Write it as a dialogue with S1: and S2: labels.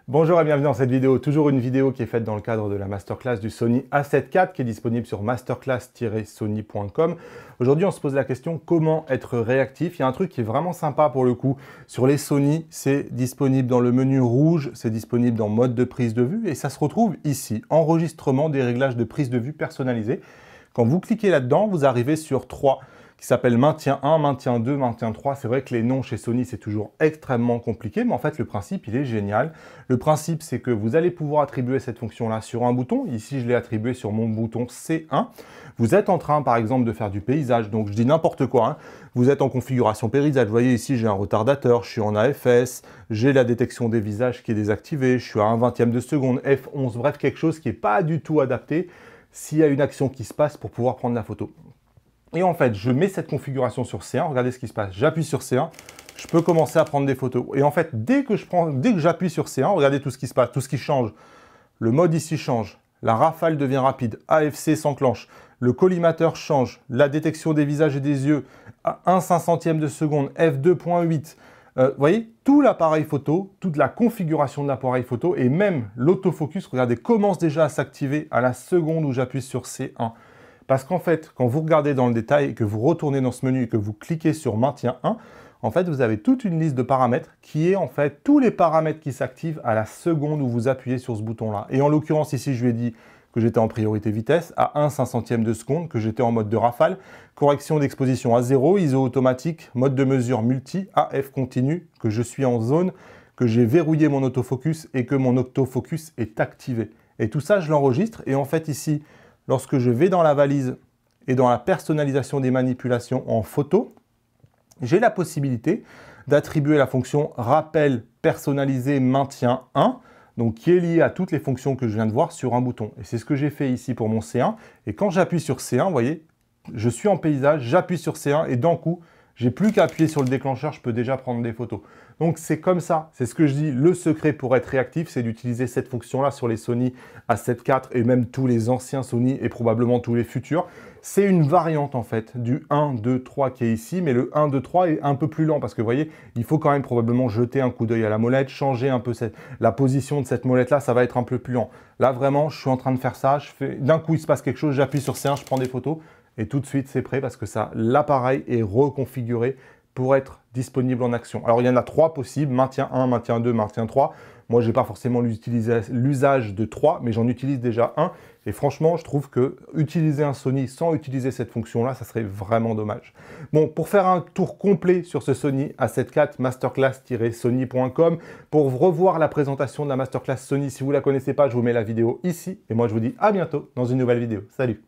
S1: Bonjour et bienvenue dans cette vidéo, toujours une vidéo qui est faite dans le cadre de la masterclass du Sony A7 IV qui est disponible sur masterclass-sony.com. Aujourd'hui on se pose la question comment être réactif. Il y a un truc qui est vraiment sympa pour le coup. Sur les Sony, c'est disponible dans le menu rouge, c'est disponible dans mode de prise de vue et ça se retrouve ici, enregistrement des réglages de prise de vue personnalisés. Quand vous cliquez là-dedans, vous arrivez sur 3 qui s'appelle maintien 1, maintien 2, maintien 3. C'est vrai que les noms chez Sony, c'est toujours extrêmement compliqué, mais en fait, le principe, il est génial. Le principe, c'est que vous allez pouvoir attribuer cette fonction-là sur un bouton. Ici, je l'ai attribué sur mon bouton C1. Vous êtes en train, par exemple, de faire du paysage, donc je dis n'importe quoi, hein. Vous êtes en configuration paysage. Vous voyez ici, j'ai un retardateur, je suis en AFS, j'ai la détection des visages qui est désactivée, je suis à 1/20 de seconde, F11, bref, quelque chose qui n'est pas du tout adapté s'il y a une action qui se passe pour pouvoir prendre la photo. Et en fait, je mets cette configuration sur C1, regardez ce qui se passe. J'appuie sur C1, je peux commencer à prendre des photos. Et en fait, dès que j'appuie sur C1, regardez tout ce qui se passe, tout ce qui change. Le mode ici change, la rafale devient rapide, AFC s'enclenche, le collimateur change, la détection des visages et des yeux à 1/500e de seconde, f2.8. Vous voyez, tout l'appareil photo, toute la configuration de l'appareil photo et même l'autofocus, regardez, commence déjà à s'activer à la seconde où j'appuie sur C1. Parce qu'en fait, quand vous regardez dans le détail et que vous retournez dans ce menu et que vous cliquez sur maintien 1, en fait, vous avez toute une liste de paramètres qui est en fait tous les paramètres qui s'activent à la seconde où vous appuyez sur ce bouton-là. Et en l'occurrence, ici, je lui ai dit que j'étais en priorité vitesse à 1/500e de seconde, que j'étais en mode de rafale, correction d'exposition à 0, ISO automatique, mode de mesure multi, AF continu, que je suis en zone, que j'ai verrouillé mon autofocus et que mon autofocus est activé. Et tout ça, je l'enregistre. Et en fait, ici, lorsque je vais dans la valise et dans la personnalisation des manipulations en photo, j'ai la possibilité d'attribuer la fonction rappel personnalisé maintien 1, donc qui est liée à toutes les fonctions que je viens de voir sur un bouton. Et c'est ce que j'ai fait ici pour mon C1. Et quand j'appuie sur C1, vous voyez, je suis en paysage, j'appuie sur C1 et d'un coup, j'ai plus qu'à appuyer sur le déclencheur, je peux déjà prendre des photos. Donc c'est comme ça, c'est ce que je dis, le secret pour être réactif, c'est d'utiliser cette fonction-là sur les Sony A7 IV et même tous les anciens Sony et probablement tous les futurs. C'est une variante en fait du 1, 2, 3 qui est ici, mais le 1, 2, 3 est un peu plus lent parce que vous voyez, il faut quand même probablement jeter un coup d'œil à la molette, changer un peu la position de cette molette-là, ça va être un peu plus lent. Là vraiment, je suis en train de faire ça, d'un coup il se passe quelque chose, j'appuie sur C1, je prends des photos. Et tout de suite, c'est prêt parce que ça, l'appareil est reconfiguré pour être disponible en action. Alors, il y en a 3 possibles, maintien 1, maintien 2, maintien 3. Moi, je n'ai pas forcément l'usage de 3, mais j'en utilise déjà un. Et franchement, je trouve que utiliser un Sony sans utiliser cette fonction-là, ça serait vraiment dommage. Bon, pour faire un tour complet sur ce Sony A7 IV, masterclass-sony.com. Pour revoir la présentation de la masterclass Sony, si vous ne la connaissez pas, je vous mets la vidéo ici. Et moi, je vous dis à bientôt dans une nouvelle vidéo. Salut!